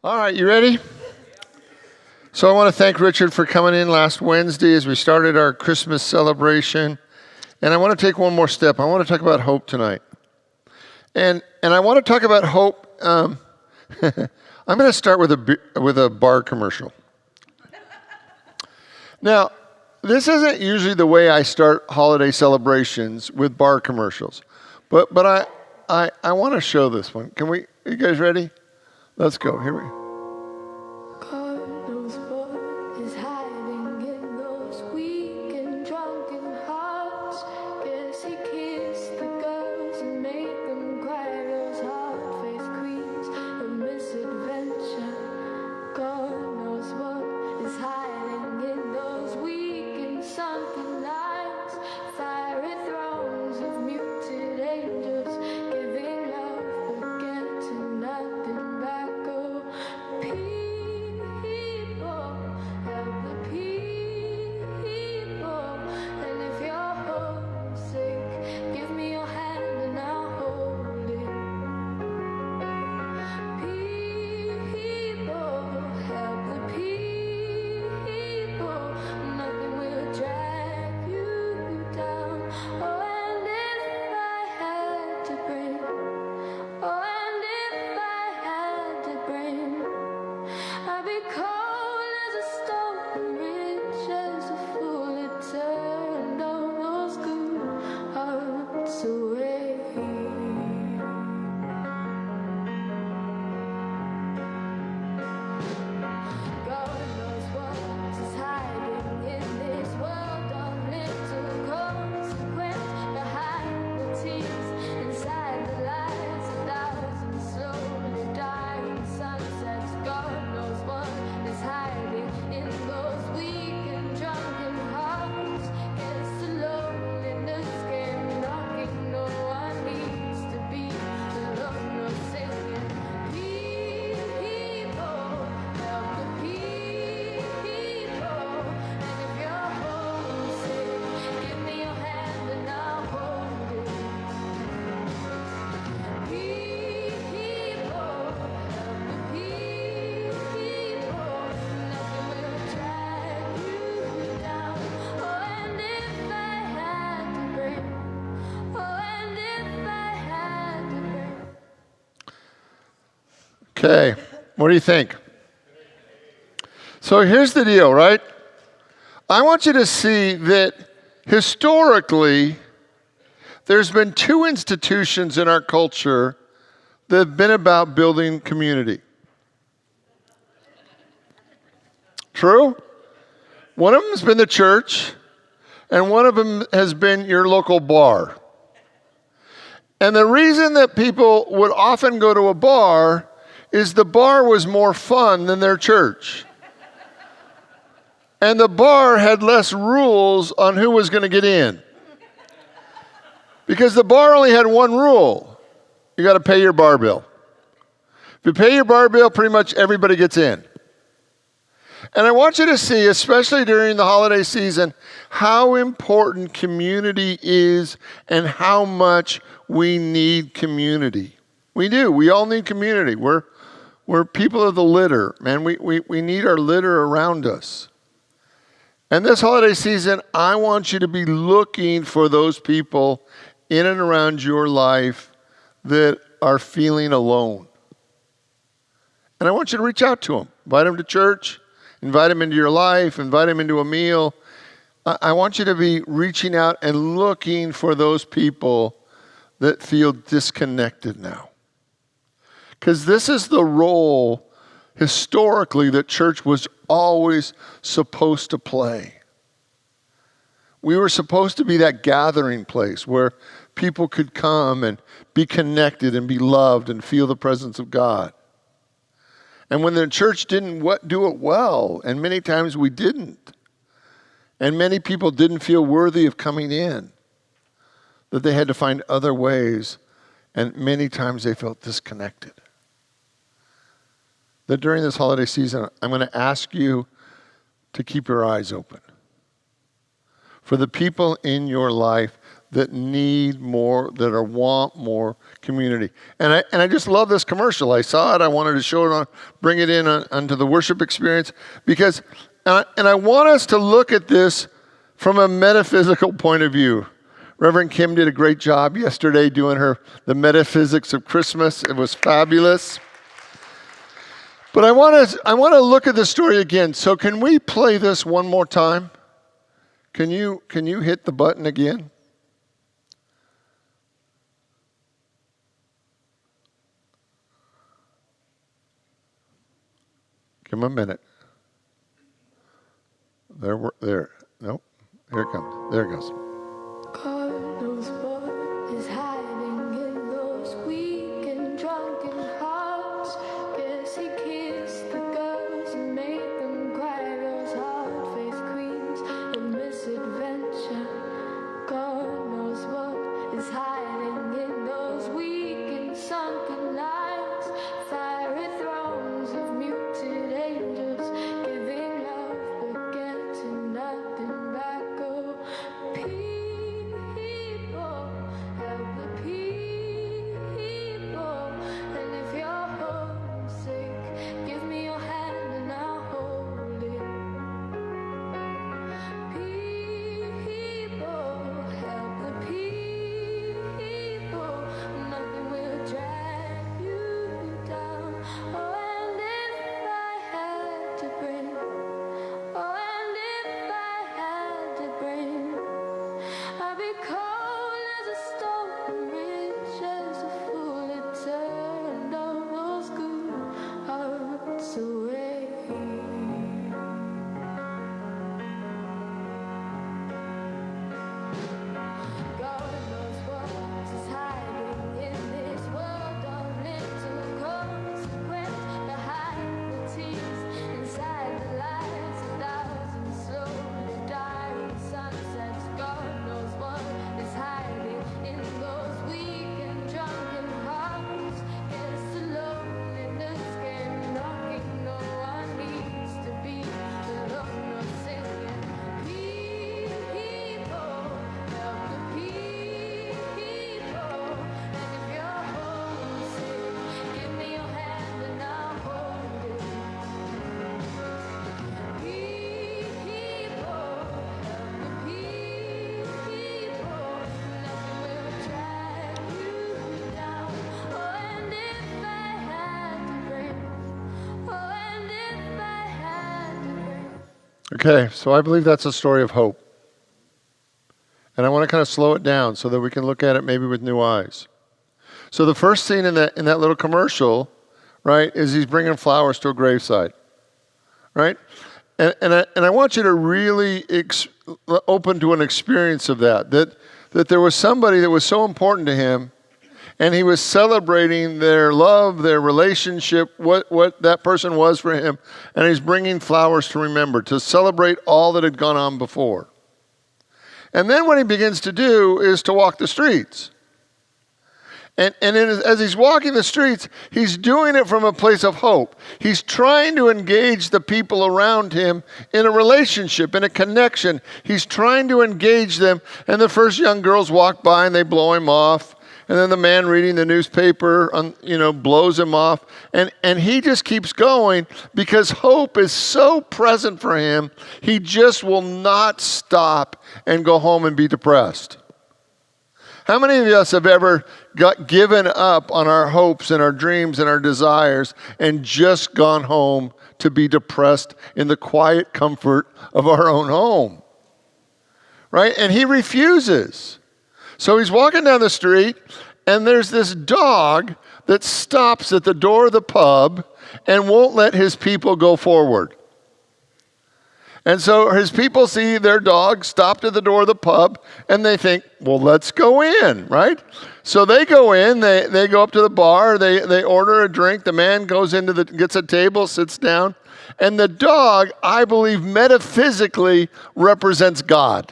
All right, you ready? So I want to thank Richard for coming in last Wednesday as we started our Christmas celebration. And I want to take one more step. I want to talk about hope tonight. And I want to talk about hope. I'm going to start with a bar commercial. Now, this isn't usually the way I start holiday celebrations, with bar commercials. But I want to show this one. Are you guys ready? Let's go. Here we go. God knows what is hiding in those weak and drunken hearts. Guess he kissed the girls and made them cry. Those hard-faced queens of misadventure. God knows what is hiding in those weak and sunken lives. Fiery thrones of muted angels giving love but getting nothing back. Oh, people, help the people. And if you're homesick, give me your hand and I'll hold it. People, help the people. Nothing will drag you down. Oh, and if I had to bring, oh, and if I had to bring, I'd be cold as a stone, rich as a fool. It turned all those good hearts away. God knows what is hiding in this world of little consequence. Behind the tears, inside the lies, 1,000 slowly dying sunsets. God knows what is hiding in those weak and drunken hearts. Guess the loneliness came knocking. No one needs to be alone or singing. People, help the people. And if you're homesick, give me your hand and I'll hold it. People, help the people. Nothing will drag you down. Oh, and if I had to bring, oh, and if I had to bring. Okay, what do you think? So here's the deal, right? I want you to see that historically, there's been two institutions in our culture that have been about building community. True? One of them has been the church, and one of them has been your local bar. And the reason that people would often go to a bar is the bar was more fun than their church. And the bar had less rules on who was going to get in. Because the bar only had one rule. You got to pay your bar bill. If you pay your bar bill, pretty much everybody gets in. And I want you to see, especially during the holiday season, how important community is and how much we need community. We do. We all need community. We're people of the litter, man. We need our litter around us. And this holiday season, I want you to be looking for those people in and around your life that are feeling alone. And I want you to reach out to them. Invite them to church. Invite them into your life. Invite them into a meal. I want you to be reaching out and looking for those people that feel disconnected now. Because this is the role, historically, that church was always supposed to play. We were supposed to be that gathering place where people could come and be connected and be loved and feel the presence of God. And when the church didn't do it well, and many times we didn't, and many people didn't feel worthy of coming in, that they had to find other ways, and many times they felt disconnected. That during this holiday season, I'm going to ask you to keep your eyes open for the people in your life that need more, that are want more community. And I just love this commercial. I saw it. I wanted to show it on, bring it in onto the worship experience because, and I want us to look at this from a metaphysical point of view. Reverend Kim did a great job yesterday doing the metaphysics of Christmas. It was fabulous. But I want to look at the story again. So can we play this one more time? Can you hit the button again? Give him a minute. There. Nope. Here it comes. There it goes. God knows what is hiding in those weak and drunken hearts. Guess he kissed the girls and made them cry. Those hard-faced queens of misadventure. God knows what is hiding in those weak and sunken lives. Fiery thrones of muted angels, giving love but getting nothing back. Oh, people, help the people. And if you're homesick, give me your hand and I'll hold it. People, help the people. Nothing will drag you down. Oh, and if I had to bring, oh, and if I had to bring, I'd be cold as a stone, rich as a fool. It turned all those good hearts away. God knows what is hiding in this world of little consequence. Behind the tears, inside the lies, 1,000 slowly dying sunsets. God knows what is hiding in those weak and drunken hearts. Guess the loneliness came knocking. No one needs to be alone or singing. People, help the people. And if you're homesick, give me your hand and I'll hold it. People, help the people. Nothing will drag you down. Oh, and if I had to bring, oh, and if I had to bring. Okay, so I believe that's a story of hope. And I want to kind of slow it down so that we can look at it maybe with new eyes. So the first scene in that little commercial, right, is he's bringing flowers to a graveside, right? And I want you to really open to an experience of that there was somebody that was so important to him, and he was celebrating their love, their relationship, what that person was for him, and he's bringing flowers to remember, to celebrate all that had gone on before. And then what he begins to do is to walk the streets. And as he's walking the streets, he's doing it from a place of hope. He's trying to engage the people around him in a relationship, in a connection. He's trying to engage them. And the first young girls walk by and they blow him off. And then the man reading the newspaper, blows him off. And he just keeps going because hope is so present for him, he just will not stop and go home and be depressed. How many of us have ever got given up on our hopes and our dreams and our desires and just gone home to be depressed in the quiet comfort of our own home? Right? And he refuses. So he's walking down the street, and there's this dog that stops at the door of the pub and won't let his people go forward. And so his people see their dog stopped at the door of the pub, and they think, well, let's go in, right? So they go in, they go up to the bar, they order a drink, the man goes gets a table, sits down, and the dog, I believe, metaphysically represents God.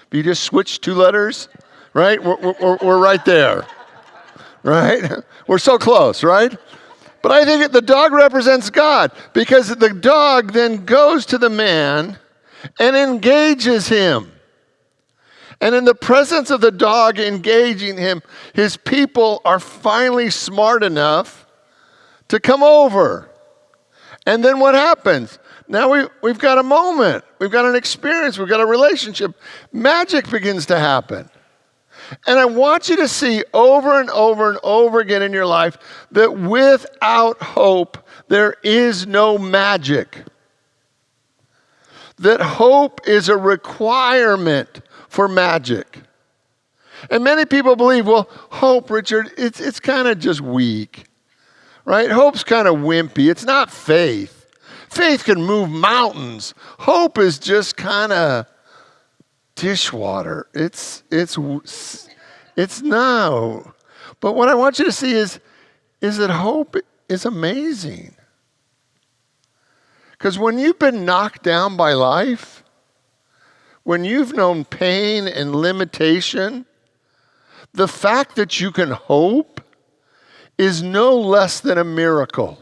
If you just switch two letters, right? We're right there, right? We're so close, right? But I think the dog represents God because the dog then goes to the man and engages him. And in the presence of the dog engaging him, his people are finally smart enough to come over. And then what happens? Now we've got a moment. We've got an experience. We've got a relationship. Magic begins to happen. And I want you to see over and over and over again in your life that without hope, there is no magic. That hope is a requirement for magic. And many people believe, well, hope, Richard, it's kind of just weak, right? Hope's kind of wimpy. It's not faith. Faith can move mountains. Hope is just kind of dishwater. It's no. But what I want you to see is that hope is amazing. Because when you've been knocked down by life, when you've known pain and limitation, the fact that you can hope is no less than a miracle.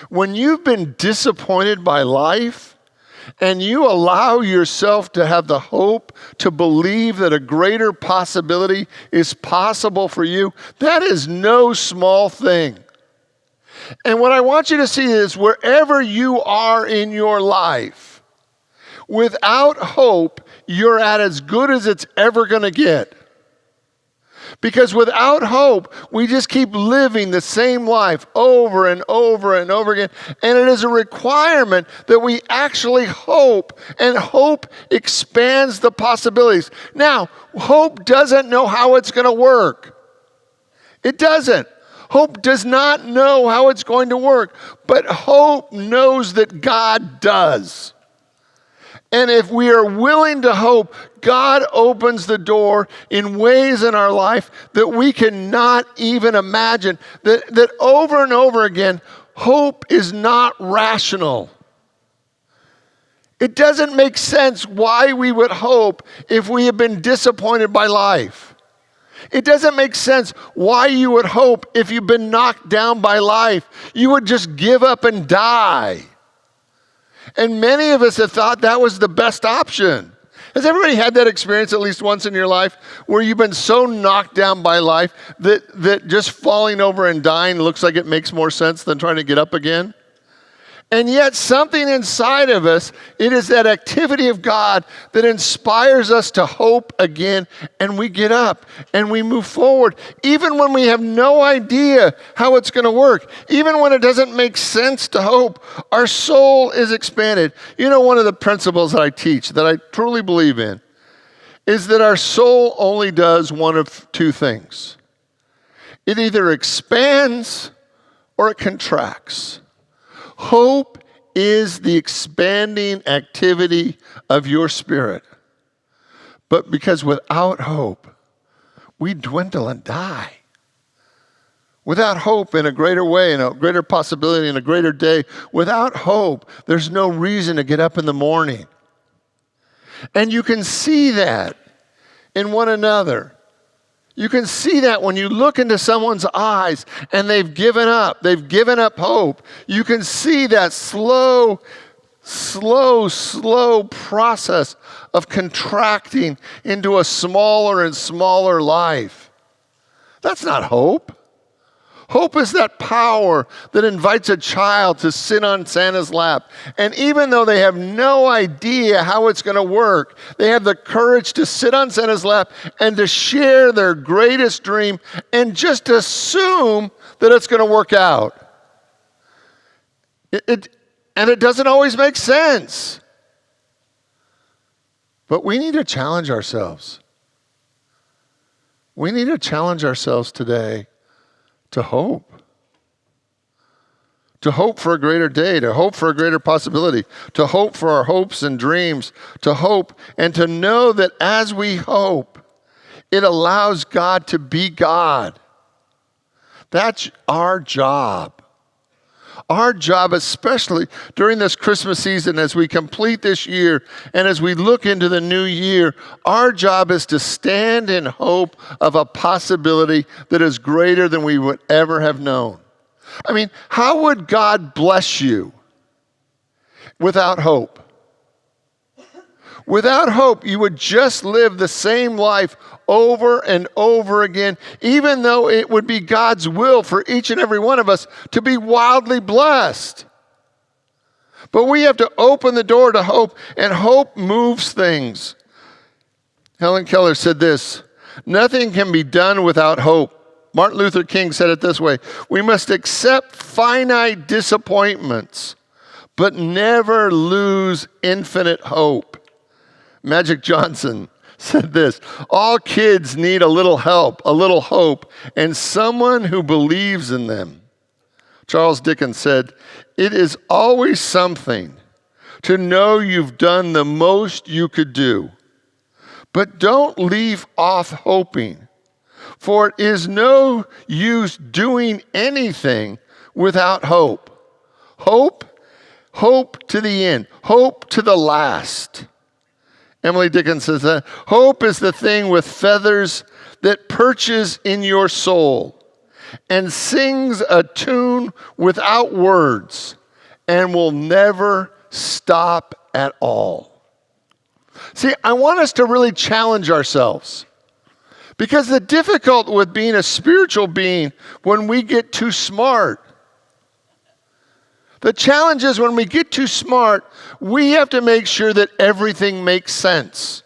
When you've been disappointed by life and you allow yourself to have the hope to believe that a greater possibility is possible for you, that is no small thing. And what I want you to see is wherever you are in your life, without hope, you're at as good as it's ever going to get. Because without hope, we just keep living the same life over and over and over again. And it is a requirement that we actually hope, and hope expands the possibilities. Now, hope doesn't know how it's going to work. It doesn't. Hope does not know how it's going to work, but hope knows that God does. And if we are willing to hope, God opens the door in ways in our life that we cannot even imagine. That over and over again, hope is not rational. It doesn't make sense why we would hope if we have been disappointed by life. It doesn't make sense why you would hope if you've been knocked down by life. You would just give up and die. And many of us have thought that was the best option. Has everybody had that experience at least once in your life where you've been so knocked down by life that just falling over and dying looks like it makes more sense than trying to get up again? And yet something inside of us, it is that activity of God that inspires us to hope again, and we get up and we move forward, even when we have no idea how it's going to work. Even when it doesn't make sense to hope, our soul is expanded. You know, one of the principles that I teach, that I truly believe in, is that our soul only does one of two things. It either expands or it contracts. Hope is the expanding activity of your spirit. But because without hope, we dwindle and die. Without hope in a greater way, in a greater possibility, in a greater day, without hope, there's no reason to get up in the morning. And you can see that in one another. You can see that when you look into someone's eyes and they've given up hope. You can see that slow process of contracting into a smaller and smaller life. That's not hope. Hope is that power that invites a child to sit on Santa's lap. And even though they have no idea how it's going to work, they have the courage to sit on Santa's lap and to share their greatest dream and just assume that it's going to work out. And it doesn't always make sense. But we need to challenge ourselves. We need to challenge ourselves today to hope. To hope for a greater day, to hope for a greater possibility, to hope for our hopes and dreams, to hope and to know that as we hope, it allows God to be God. That's our job. Our job, especially during this Christmas season, as we complete this year and as we look into the new year, our job is to stand in hope of a possibility that is greater than we would ever have known. I mean, how would God bless you without hope? Without hope, you would just live the same life over and over again, even though it would be God's will for each and every one of us to be wildly blessed. But we have to open the door to hope, and hope moves things. Helen Keller said this, "Nothing can be done without hope." Martin Luther King said it this way, "We must accept finite disappointments, but never lose infinite hope." Magic Johnson said this, "All kids need a little help, a little hope, and someone who believes in them." Charles Dickens said, "It is always something to know you've done the most you could do. But don't leave off hoping, for it is no use doing anything without hope." Hope to the end, hope to the last. Emily Dickinson says that hope is the thing with feathers that perches in your soul and sings a tune without words and will never stop at all. See, I want us to really challenge ourselves, because the difficult with being a spiritual being when we get too smart. The challenge is when we get too smart, we have to make sure that everything makes sense.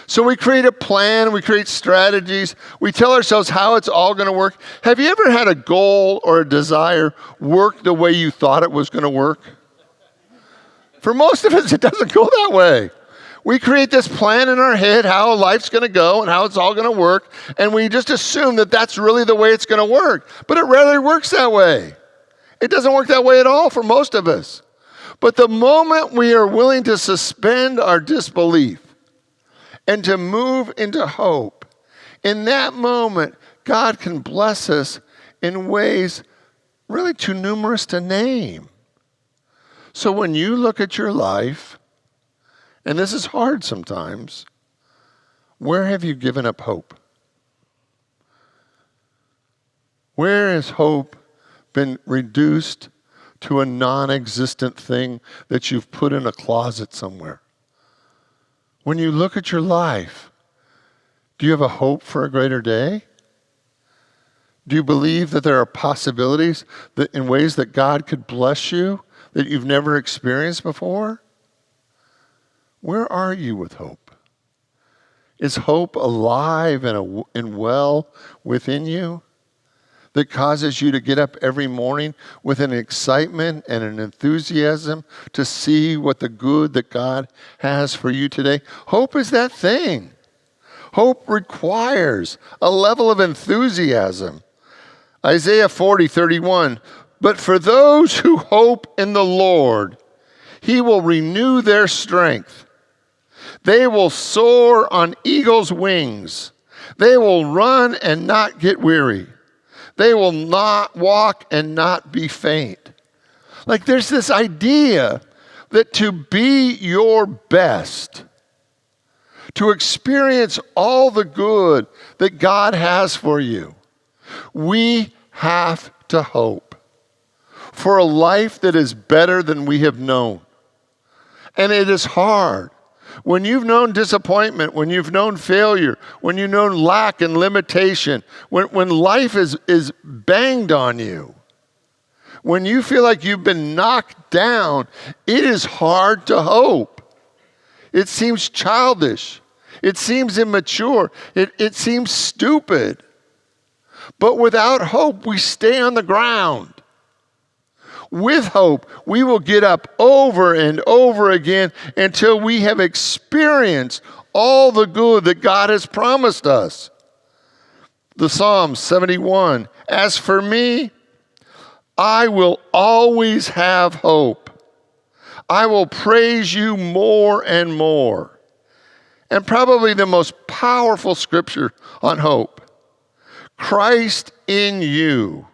So we create a plan, we create strategies, we tell ourselves how it's all going to work. Have you ever had a goal or a desire work the way you thought it was going to work? For most of us, it doesn't go that way. We create this plan in our head how life's going to go and how it's all going to work, and we just assume that that's really the way it's going to work. But it rarely works that way. It doesn't work that way at all for most of us. But the moment we are willing to suspend our disbelief and to move into hope, in that moment, God can bless us in ways really too numerous to name. So when you look at your life, and this is hard sometimes, where have you given up hope? Where has hope been reduced to a non-existent thing that you've put in a closet somewhere? When you look at your life, do you have a hope for a greater day? Do you believe that there are possibilities that in ways that God could bless you that you've never experienced before? Where are you with hope? Is hope alive and well within you that causes you to get up every morning with an excitement and an enthusiasm to see what the good that God has for you today? Hope is that thing. Hope requires a level of enthusiasm. Isaiah 40:31, "But for those who hope in the Lord, He will renew their strength. They will soar on eagle's wings. They will run and not get weary. They will not walk and not be faint." Like there's this idea that to be your best, to experience all the good that God has for you, we have to hope for a life that is better than we have known. And it is hard. When you've known disappointment, when you've known failure, when you've known lack and limitation, when life is banged on you, when you feel like you've been knocked down, it is hard to hope. It seems childish. It seems immature. It seems stupid. But without hope, we stay on the ground. With hope, we will get up over and over again until we have experienced all the good that God has promised us. The Psalm 71, "As for me, I will always have hope. I will praise you more and more." And probably the most powerful scripture on hope. "Christ in you,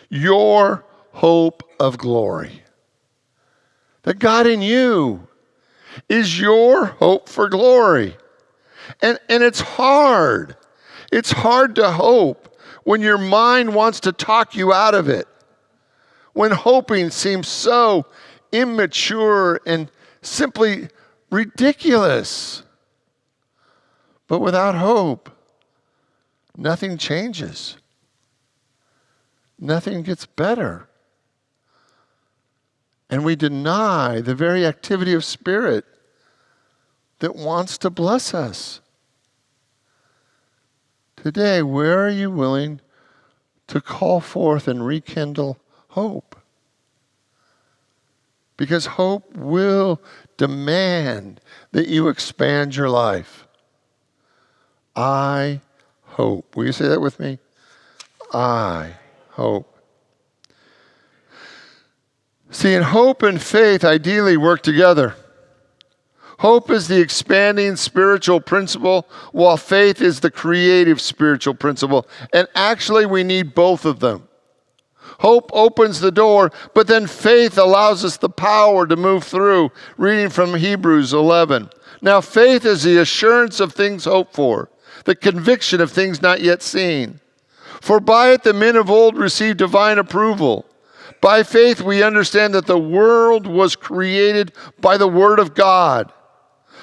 your hope of glory." That God in you is your hope for glory. And it's hard. It's hard to hope when your mind wants to talk you out of it. When hoping seems so immature and simply ridiculous. But without hope, nothing changes. Nothing gets better. And we deny the very activity of Spirit that wants to bless us. Today, where are you willing to call forth and rekindle hope? Because hope will demand that you expand your life. I hope. Will you say that with me? I hope. See, and hope and faith ideally work together. Hope is the expanding spiritual principle, while faith is the creative spiritual principle. And actually, we need both of them. Hope opens the door, but then faith allows us the power to move through. Reading from Hebrews 11. Now, faith is the assurance of things hoped for, the conviction of things not yet seen. For by it the men of old received divine approval. By faith we understand that the world was created by the word of God.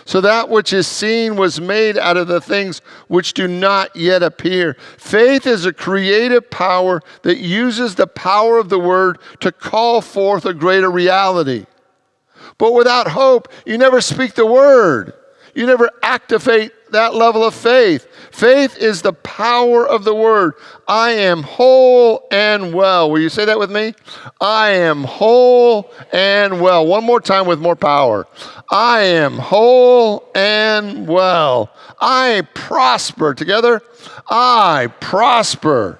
So that which is seen was made out of the things which do not yet appear. Faith is a creative power that uses the power of the word to call forth a greater reality. But without hope, you never speak the word. You never activate that level of faith. Faith is the power of the word. I am whole and well. Will you say that with me? I am whole and well. One more time with more power. I am whole and well. I prosper. Together. I prosper.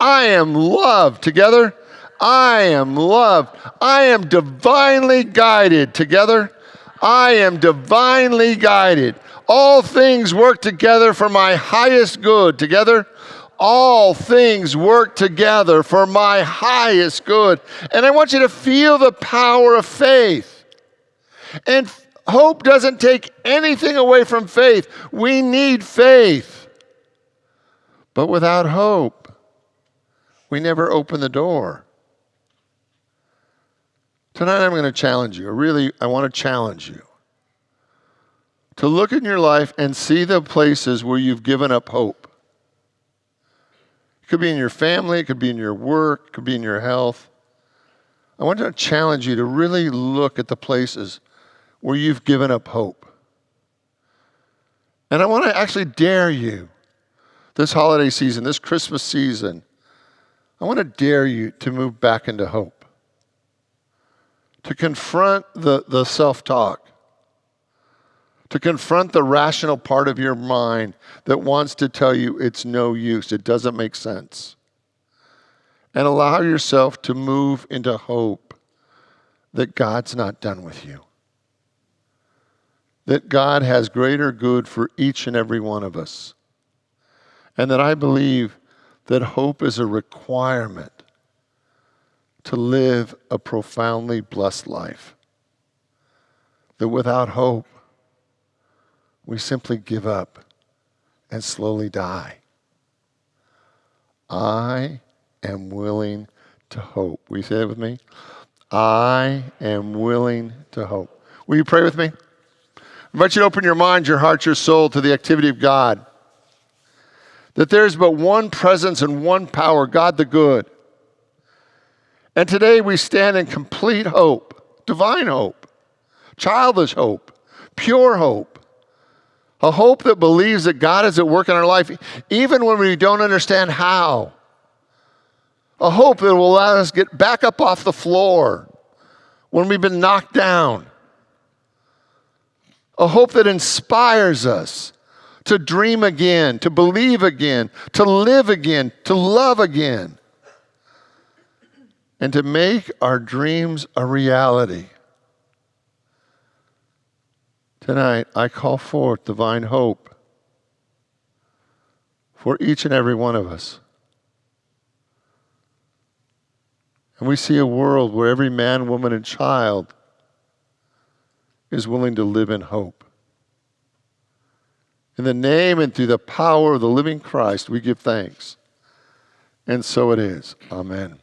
I am loved. Together. I am loved. I am divinely guided. Together. I am divinely guided. All things work together for my highest good. Together. All things work together for my highest good. And I want you to feel the power of faith. And hope doesn't take anything away from faith. We need faith. But without hope, we never open the door. Tonight I'm going to challenge you. I want to challenge you to look in your life and see the places where you've given up hope. It could be in your family, it could be in your work, it could be in your health. I want to challenge you to really look at the places where you've given up hope. And I want to actually dare you this holiday season, this Christmas season, I want to dare you to move back into hope. To confront the self-talk. To confront the rational part of your mind that wants to tell you it's no use, it doesn't make sense. And allow yourself to move into hope that God's not done with you. That God has greater good for each and every one of us. And that I believe that hope is a requirement to live a profoundly blessed life. That without hope, we simply give up and slowly die. I am willing to hope. Will you say that with me? I am willing to hope. Will you pray with me? I invite you to open your mind, your heart, your soul to the activity of God. That there's but one presence and one power, God the good. And today we stand in complete hope, divine hope, childish hope, pure hope. A hope that believes that God is at work in our life, even when we don't understand how. A hope that will allow us to get back up off the floor when we've been knocked down. A hope that inspires us to dream again, to believe again, to live again, to love again, and to make our dreams a reality. Tonight, I call forth divine hope for each and every one of us. And we see a world where every man, woman, and child is willing to live in hope. In the name and through the power of the living Christ, we give thanks. And so it is. Amen.